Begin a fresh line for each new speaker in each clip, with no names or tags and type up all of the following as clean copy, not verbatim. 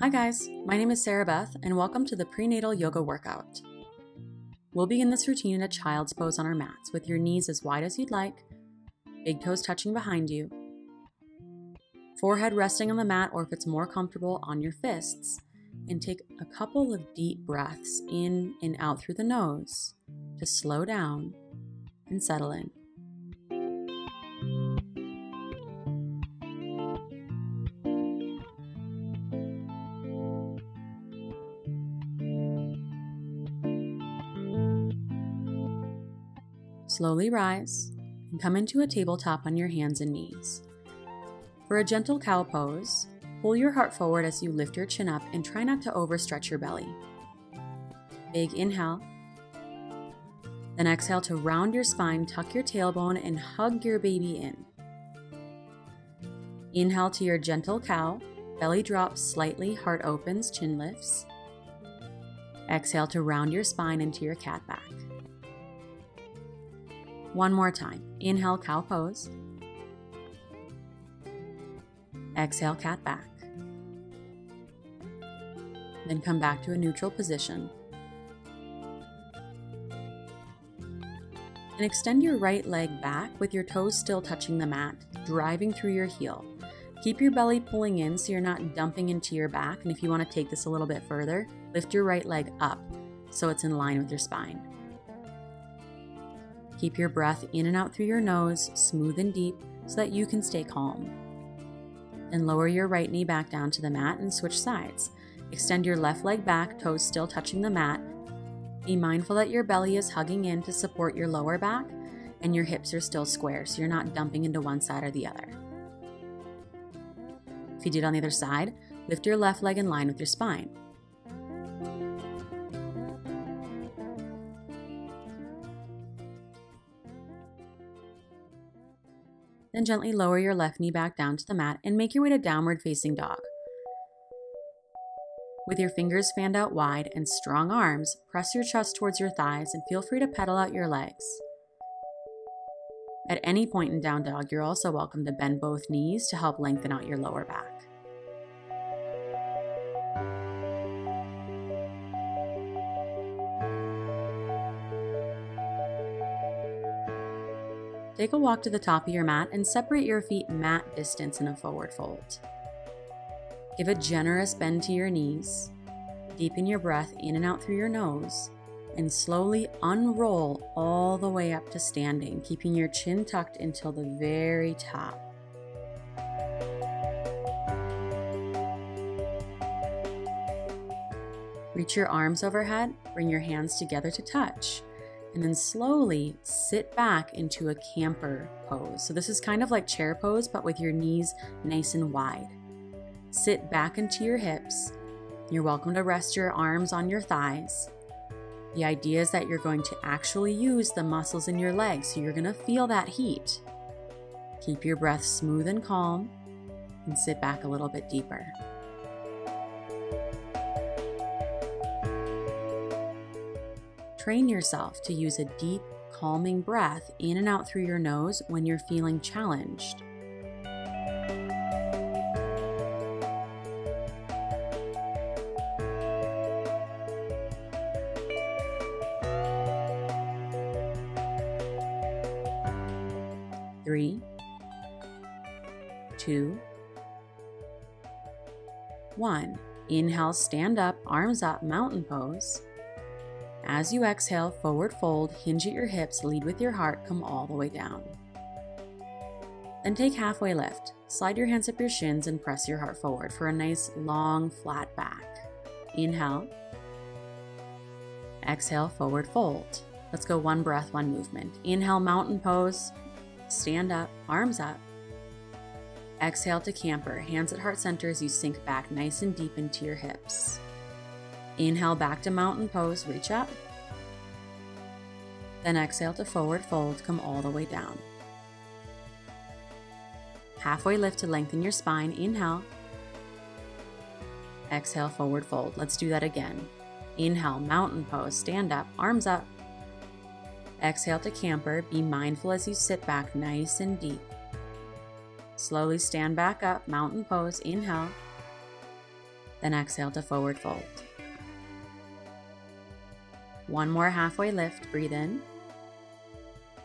Hi guys, my name is SarahBeth and welcome to the Prenatal Yoga Workout. We'll begin this routine in a child's pose on our mats with your knees as wide as you'd like, big toes touching behind you, forehead resting on the mat or if it's more comfortable on your fists, and take a couple of deep breaths in and out through the nose to slow down and settle in. Slowly rise and come into a tabletop on your hands and knees. For a gentle cow pose, pull your heart forward as you lift your chin up and try not to overstretch your belly. Big inhale. Then exhale to round your spine, tuck your tailbone, and hug your baby in. Inhale to your gentle cow, belly drops slightly, heart opens, chin lifts. Exhale to round your spine into your cat back. One more time. Inhale, cow pose. Exhale, cat back. Then come back to a neutral position. And extend your right leg back with your toes still touching the mat, driving through your heel. Keep your belly pulling in so you're not dumping into your back. And if you want to take this a little bit further, lift your right leg up so it's in line with your spine. Keep your breath in and out through your nose, smooth and deep, so that you can stay calm. Then lower your right knee back down to the mat and switch sides. Extend your left leg back, toes still touching the mat. Be mindful that your belly is hugging in to support your lower back and your hips are still square, so you're not dumping into one side or the other. If you did on the other side, lift your left leg in line with your spine. Then gently lower your left knee back down to the mat and make your way to downward facing dog. With your fingers fanned out wide and strong arms, press your chest towards your thighs and feel free to pedal out your legs. At any point in down dog, you're also welcome to bend both knees to help lengthen out your lower back. Take a walk to the top of your mat and separate your feet mat distance in a forward fold. Give a generous bend to your knees. Deepen your breath in and out through your nose and slowly unroll all the way up to standing, keeping your chin tucked until the very top. Reach your arms overhead, bring your hands together to touch. And then slowly sit back into a camper pose. So this is kind of like chair pose, but with your knees nice and wide. Sit back into your hips. You're welcome to rest your arms on your thighs. The idea is that you're going to actually use the muscles in your legs, so you're going to feel that heat. Keep your breath smooth and calm, and sit back a little bit deeper. Train yourself to use a deep, calming breath in and out through your nose when you're feeling challenged. Three, 2, 1. Inhale, stand up, arms up, mountain pose. As you exhale, forward fold, hinge at your hips, lead with your heart, come all the way down. Then take halfway lift. Slide your hands up your shins and press your heart forward for a nice, long, flat back. Inhale. Exhale, forward fold. Let's go one breath, one movement. Inhale, mountain pose. Stand up, arms up. Exhale to camper, hands at heart center as you sink back nice and deep into your hips. Inhale back to mountain pose, reach up. Then exhale to forward fold, come all the way down. Halfway lift to lengthen your spine, inhale. Exhale, forward fold. Let's do that again. Inhale, mountain pose, stand up, arms up. Exhale to camper, be mindful as you sit back nice and deep. Slowly stand back up, mountain pose, inhale. Then exhale to forward fold. One more halfway lift, breathe in.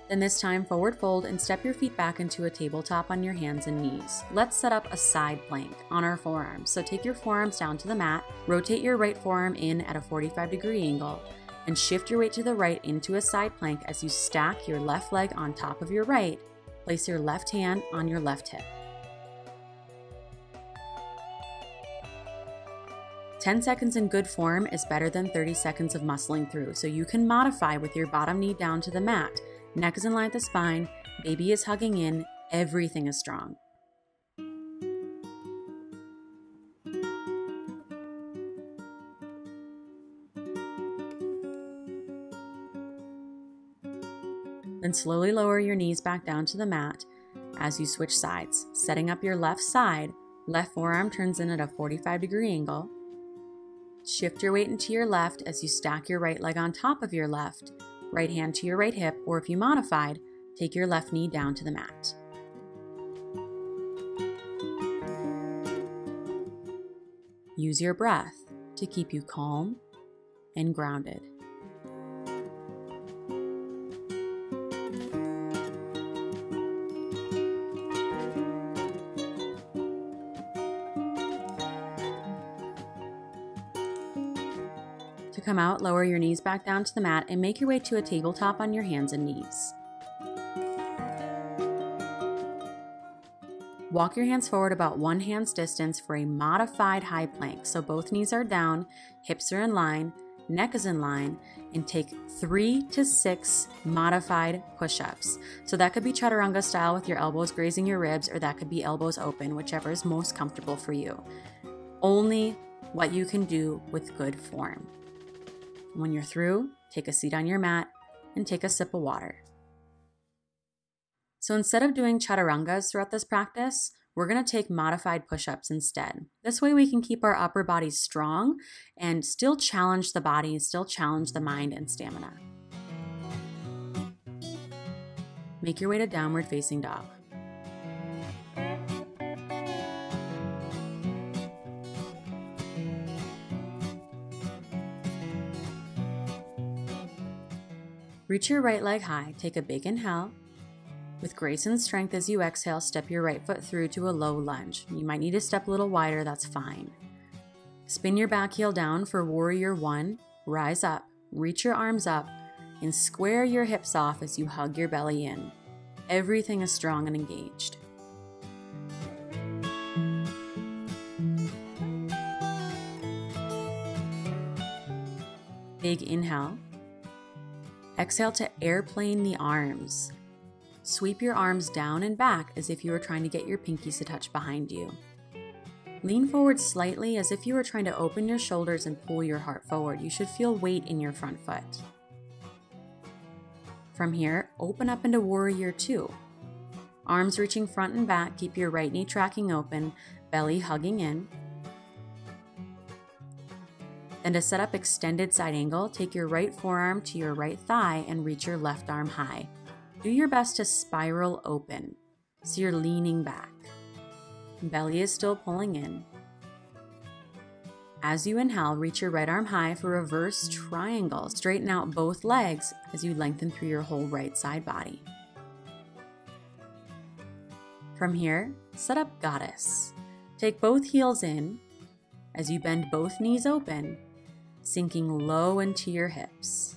Then this time forward fold and step your feet back into a tabletop on your hands and knees. Let's set up a side plank on our forearms. So take your forearms down to the mat, rotate your right forearm in at a 45-degree angle, and shift your weight to the right into a side plank as you stack your left leg on top of your right. Place your left hand on your left hip. 10 seconds in good form is better than 30 seconds of muscling through, so you can modify with your bottom knee down to the mat. Neck is in line with the spine, baby is hugging in, everything is strong. Then slowly lower your knees back down to the mat as you switch sides, setting up your left side. Left forearm turns in at a 45-degree angle. Shift your weight into your left as you stack your right leg on top of your left, right hand to your right hip, or if you modified, take your left knee down to the mat. Use your breath to keep you calm and grounded. To come out, lower your knees back down to the mat and make your way to a tabletop on your hands and knees. Walk your hands forward about 1 hand's distance for a modified high plank. So both knees are down, hips are in line, neck is in line, and take 3 to 6 modified push-ups. So that could be chaturanga style with your elbows grazing your ribs, or that could be elbows open, whichever is most comfortable for you. Only what you can do with good form. When you're through, take a seat on your mat and take a sip of water. So instead of doing chaturangas throughout this practice, we're going to take modified push-ups instead. This way we can keep our upper body strong and still challenge the body, still challenge the mind and stamina. Make your way to downward facing dog. Reach your right leg high, take a big inhale. With grace and strength as you exhale, step your right foot through to a low lunge. You might need to step a little wider, that's fine. Spin your back heel down for Warrior 1, rise up, reach your arms up, and square your hips off as you hug your belly in. Everything is strong and engaged. Big inhale. Exhale to airplane the arms. Sweep your arms down and back as if you were trying to get your pinkies to touch behind you. Lean forward slightly as if you were trying to open your shoulders and pull your heart forward. You should feel weight in your front foot. From here, open up into Warrior 2. Arms reaching front and back, keep your right knee tracking open, belly hugging in. Then to set up extended side angle, take your right forearm to your right thigh and reach your left arm high. Do your best to spiral open, so you're leaning back. Belly is still pulling in. As you inhale, reach your right arm high for reverse triangle. Straighten out both legs as you lengthen through your whole right side body. From here, set up Goddess. Take both heels in as you bend both knees open, sinking low into your hips.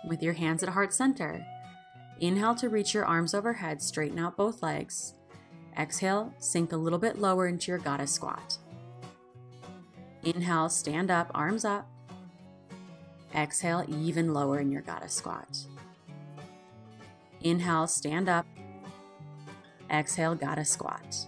With your hands at heart center, inhale to reach your arms overhead, straighten out both legs. Exhale, sink a little bit lower into your Goddess squat. Inhale, stand up, arms up. Exhale, even lower in your Goddess squat. Inhale, stand up. Exhale, Goddess squat.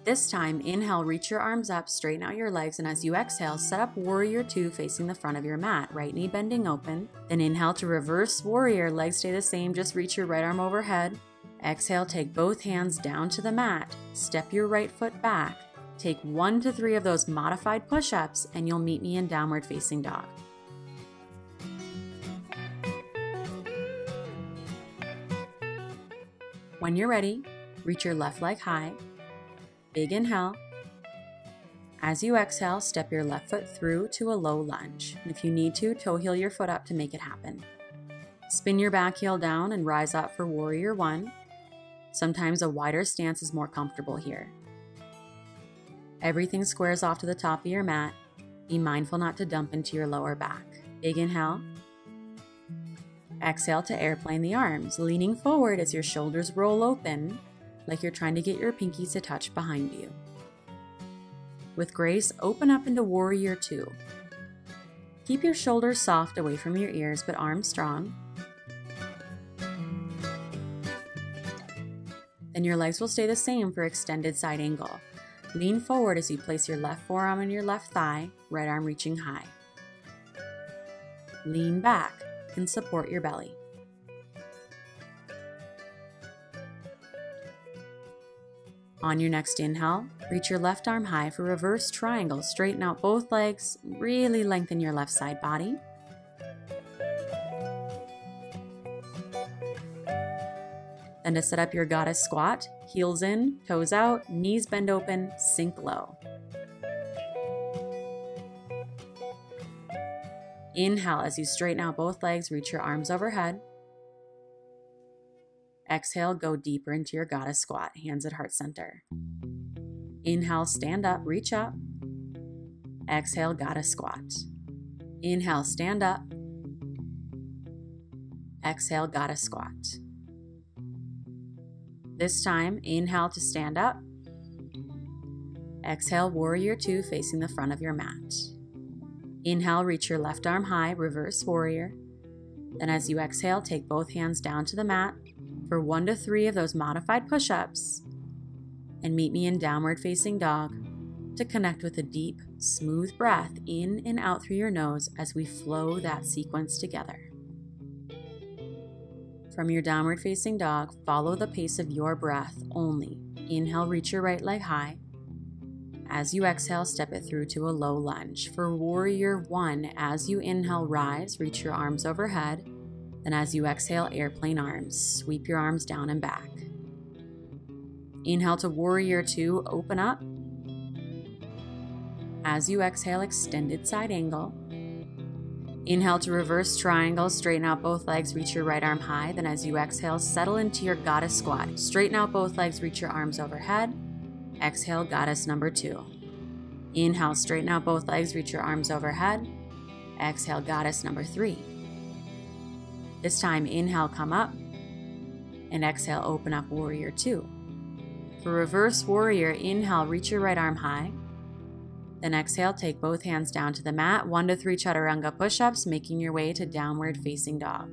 This time, inhale, reach your arms up, straighten out your legs, and as you exhale, set up Warrior 2 facing the front of your mat, right knee bending open. Then inhale to reverse Warrior, legs stay the same, just reach your right arm overhead. Exhale, take both hands down to the mat, step your right foot back, take 1 to 3 of those modified push-ups, and you'll meet me in downward facing dog. When you're ready, reach your left leg high. Big inhale. As you exhale, step your left foot through to a low lunge. And if you need to, toe heel your foot up to make it happen. Spin your back heel down and rise up for Warrior One. Sometimes a wider stance is more comfortable here. Everything squares off to the top of your mat. Be mindful not to dump into your lower back. Big inhale. Exhale to airplane the arms, leaning forward as your shoulders roll open, like you're trying to get your pinkies to touch behind you. With grace, open up into Warrior Two. Keep your shoulders soft away from your ears, but arms strong. Then your legs will stay the same for extended side angle. Lean forward as you place your left forearm on your left thigh, right arm reaching high. Lean back and support your belly. On your next inhale, reach your left arm high for reverse triangle. Straighten out both legs, really lengthen your left side body. Then to set up your goddess squat, heels in, toes out, knees bend open, sink low. Inhale as you straighten out both legs, reach your arms overhead. Exhale, go deeper into your goddess squat, hands at heart center. Inhale, stand up, reach up. Exhale, goddess squat. Inhale, stand up. Exhale, goddess squat. This time, inhale to stand up. Exhale, Warrior Two facing the front of your mat. Inhale, reach your left arm high, reverse warrior. Then as you exhale, take both hands down to the mat for 1 to 3 of those modified push-ups. And meet me in downward facing dog to connect with a deep, smooth breath in and out through your nose as we flow that sequence together. From your downward facing dog, follow the pace of your breath only. Inhale, reach your right leg high. As you exhale, step it through to a low lunge. For Warrior One, as you inhale, rise, reach your arms overhead. Then as you exhale, airplane arms, sweep your arms down and back. Inhale to Warrior Two, open up. As you exhale, extended side angle. Inhale to reverse triangle, straighten out both legs, reach your right arm high. Then as you exhale, settle into your goddess squat. Straighten out both legs, reach your arms overhead. Exhale, goddess number 2. Inhale, straighten out both legs, reach your arms overhead. Exhale, goddess number 3. This time, inhale, come up. And exhale, open up, Warrior 2. For reverse warrior, inhale, reach your right arm high. Then exhale, take both hands down to the mat. 1 to 3 chaturanga push-ups, making your way to downward facing dog.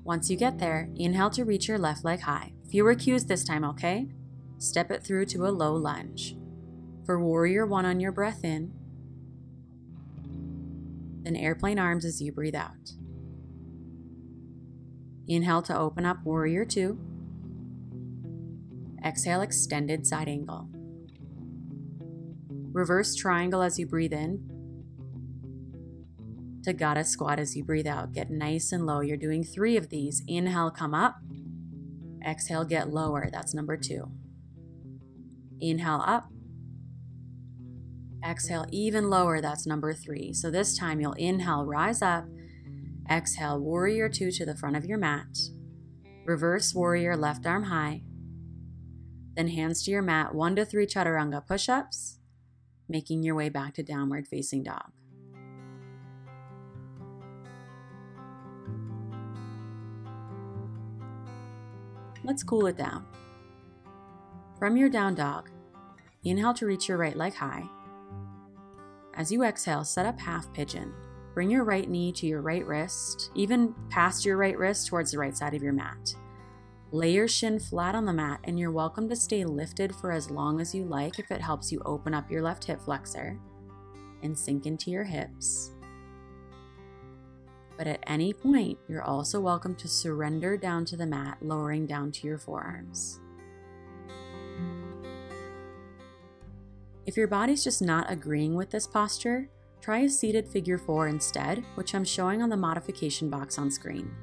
Once you get there, inhale to reach your left leg high. Fewer cues this time, okay? Step it through to a low lunge. For Warrior 1 on your breath in, then airplane arms as you breathe out. Inhale to open up, Warrior 2. Exhale, extended side angle. Reverse triangle as you breathe in. To goddess squat as you breathe out. Get nice and low. You're doing 3 of these. Inhale, come up. Exhale, get lower. That's number 2. Inhale, up. Exhale, even lower. That's number 3. So this time you'll inhale, rise up. Exhale, Warrior 2 to the front of your mat. Reverse warrior, left arm high. Then hands to your mat, 1 to 3 chaturanga push-ups, making your way back to downward facing dog. Let's cool it down. From your down dog, inhale to reach your right leg high. As you exhale, set up half pigeon. Bring your right knee to your right wrist, even past your right wrist towards the right side of your mat. Lay your shin flat on the mat, and you're welcome to stay lifted for as long as you like if it helps you open up your left hip flexor and sink into your hips. But at any point, you're also welcome to surrender down to the mat, lowering down to your forearms. If your body's just not agreeing with this posture, try a seated figure 4 instead, which I'm showing on the modification box on screen.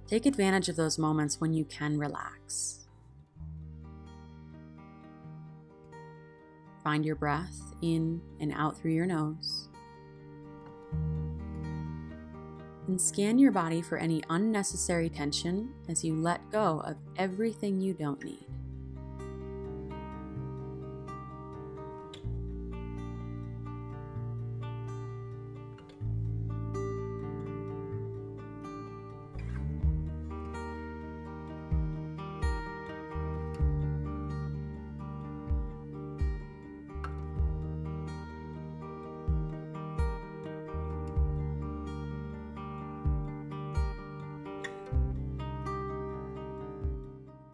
Take advantage of those moments when you can relax. Find your breath in and out through your nose. And scan your body for any unnecessary tension as you let go of everything you don't need.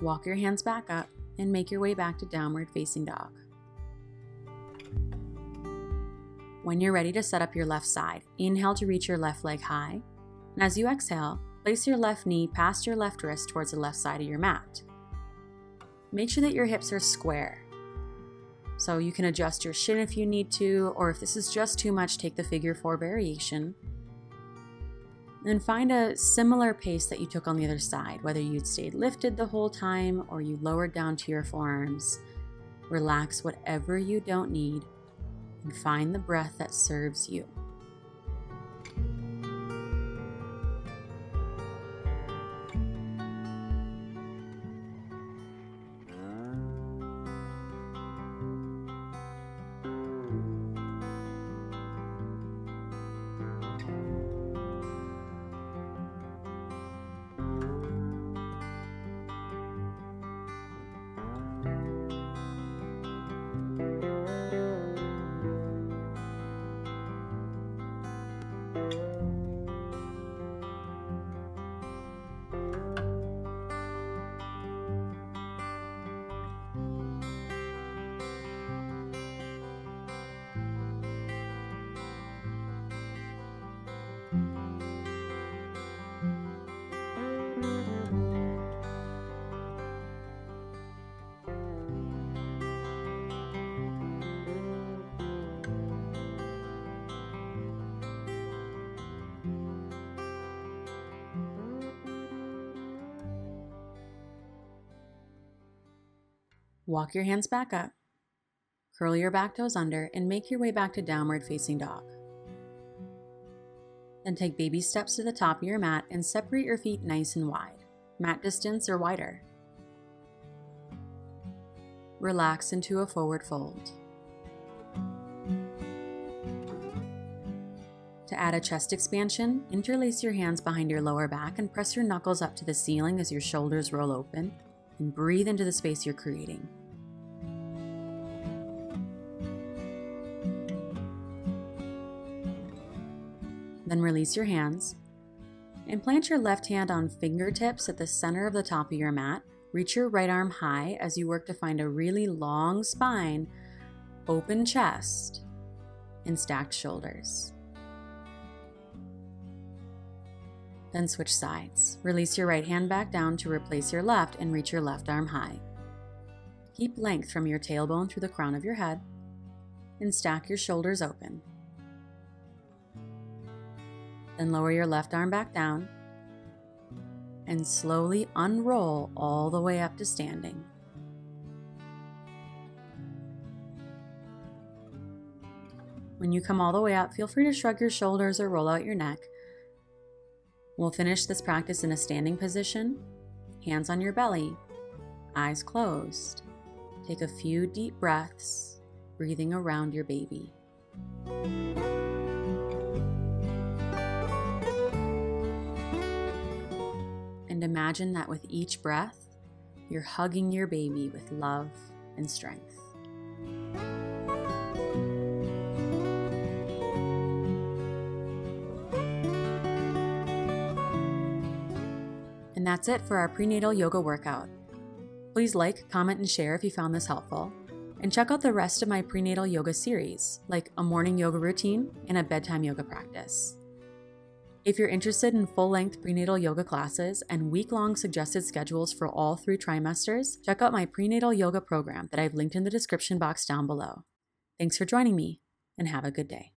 Walk your hands back up and make your way back to downward facing dog. When you're ready to set up your left side, inhale to reach your left leg high. And as you exhale, place your left knee past your left wrist towards the left side of your mat. Make sure that your hips are square. So you can adjust your shin if you need to, or if this is just too much, take the figure 4 variation. Then find a similar pace that you took on the other side, whether you'd stayed lifted the whole time or you lowered down to your forearms. Relax whatever you don't need and find the breath that serves you. Walk your hands back up, curl your back toes under, and make your way back to downward facing dog. Then take baby steps to the top of your mat and separate your feet nice and wide, mat distance or wider. Relax into a forward fold. To add a chest expansion, interlace your hands behind your lower back and press your knuckles up to the ceiling as your shoulders roll open, and breathe into the space you're creating. Then release your hands and plant your left hand on fingertips at the center of the top of your mat. Reach your right arm high as you work to find a really long spine, open chest, and stacked shoulders. Then switch sides. Release your right hand back down to replace your left and reach your left arm high. Keep length from your tailbone through the crown of your head and stack your shoulders open. Then lower your left arm back down and slowly unroll all the way up to standing. When you come all the way up, feel free to shrug your shoulders or roll out your neck. We'll finish this practice in a standing position, hands on your belly, eyes closed. Take a few deep breaths, breathing around your baby. And imagine that with each breath, you're hugging your baby with love and strength. And that's it for our prenatal yoga workout. Please like, comment, and share if you found this helpful. And check out the rest of my prenatal yoga series, like a morning yoga routine and a bedtime yoga practice. If you're interested in full-length prenatal yoga classes and week-long suggested schedules for all 3 trimesters, check out my prenatal yoga program that I've linked in the description box down below. Thanks for joining me, and have a good day.